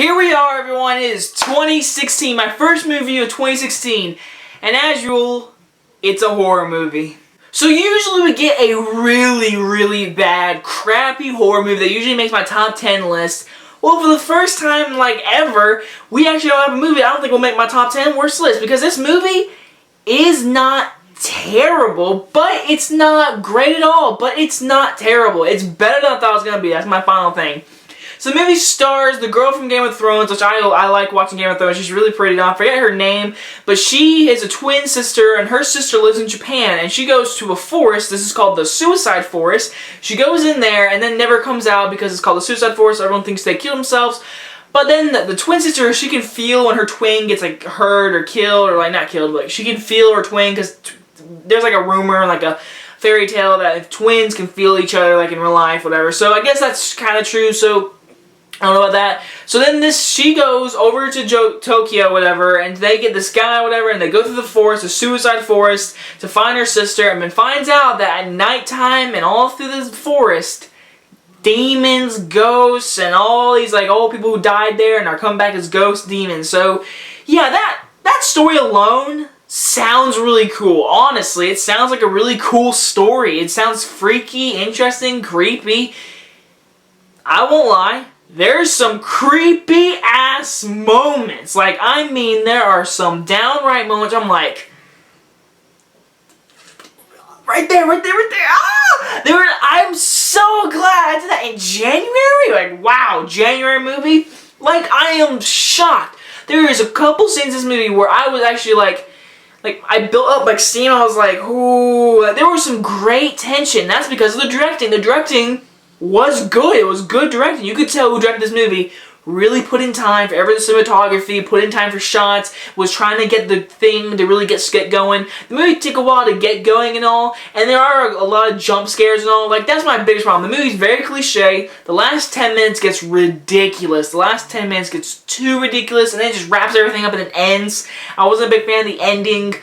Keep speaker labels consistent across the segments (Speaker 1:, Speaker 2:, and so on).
Speaker 1: Here we are, everyone. It is 2016, my first movie of 2016, and as usual, it's a horror movie. So usually we get a really bad, crappy horror movie that usually makes my top 10 list. Well, for the first time, ever, we actually don't have a movie I don't think will make my top 10 worst list, because this movie is not terrible, but it's not great at all, but it's not terrible. It's better than I thought it was going to be. That's my final thing. So the movie stars the girl from Game of Thrones, which I like watching Game of Thrones. She's really pretty. I forget her name, but she is a twin sister, and her sister lives in Japan, and she goes to a forest. This is called the Suicide Forest. She goes in there and then never comes out because it's called the Suicide Forest. Everyone thinks they killed themselves. But then the twin sister, she can feel when her twin gets hurt or killed, or not killed, but she can feel her twin, because there's a rumor, a fairy tale that if twins can feel each other in real life, whatever. So I guess that's kind of true. So I don't know about that. So then she goes over to Tokyo, whatever, and they get this guy, whatever, and they go through the forest, the Suicide Forest, to find her sister, and then finds out that at nighttime and all through this forest, demons, ghosts, and all these old people who died there and are come back as ghost demons. So yeah, that story alone sounds really cool. Honestly, it sounds like a really cool story. It sounds freaky, interesting, creepy. I won't lie. There's some creepy ass moments. I mean, there are some downright moments. I'm like, right there. Ah! I'm so glad I did that in January. Wow, January movie. I am shocked. There is a couple scenes in this movie where I was actually I built up steam. I was like, ooh. There was some great tension. That's because of the directing. The directing was good. It was good directing. You could tell who directed this movie really put in time for every cinematography, put in time for shots, was trying to get the thing to really get going. The movie took a while to get going and all, and there are a lot of jump scares and all. That's my biggest problem. The movie's very cliche. The last 10 minutes gets ridiculous. The last 10 minutes gets too ridiculous, and then it just wraps everything up and it ends. I wasn't a big fan of the ending.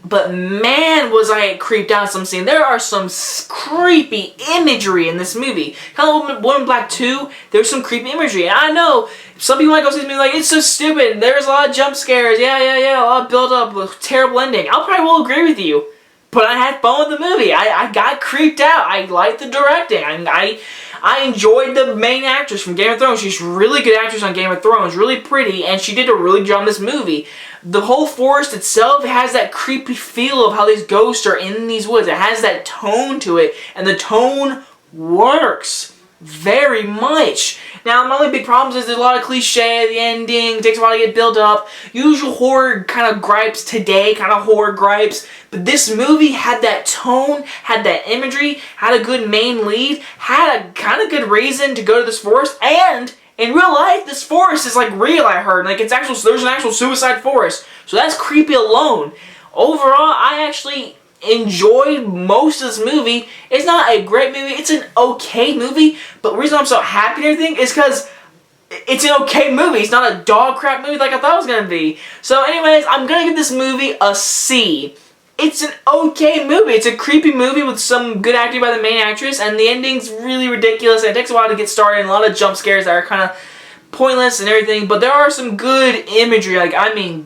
Speaker 1: But man, was I creeped out some scene. There are some creepy imagery in this movie. Kind of Woman in Black 2, there's some creepy imagery. And I know some people might go see this movie it's so stupid. There's a lot of jump scares. Yeah, a lot of build up, a terrible ending. I probably will agree with you. But I had fun with the movie. I got creeped out. I liked the directing. I enjoyed the main actress from Game of Thrones. She's a really good actress on Game of Thrones. Really pretty, and she did a really good job in this movie. The whole forest itself has that creepy feel of how these ghosts are in these woods. It has that tone to it, and the tone works very much. Now, my only big problem is there's a lot of cliche at the ending. It takes a while to get built up. Usual horror kind of gripes today, but this movie had that tone, had that imagery, had a good main lead, had a kind of good reason to go to this forest, and in real life, this forest is real, I heard. There's an actual suicide forest. So that's creepy alone. Overall, I actually enjoyed most of this movie. It's not a great movie. It's an okay movie. But the reason I'm so happy and everything is because it's an okay movie. It's not a dog crap movie like I thought it was going to be. So anyways, I'm going to give this movie a C. It's an okay movie. It's a creepy movie with some good acting by the main actress, and the ending's really ridiculous, and it takes a while to get started, and a lot of jump scares that are kind of pointless and everything, but there are some good imagery,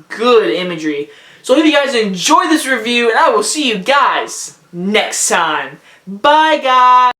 Speaker 1: good imagery. So I hope you guys enjoyed this review, and I will see you guys next time. Bye, guys!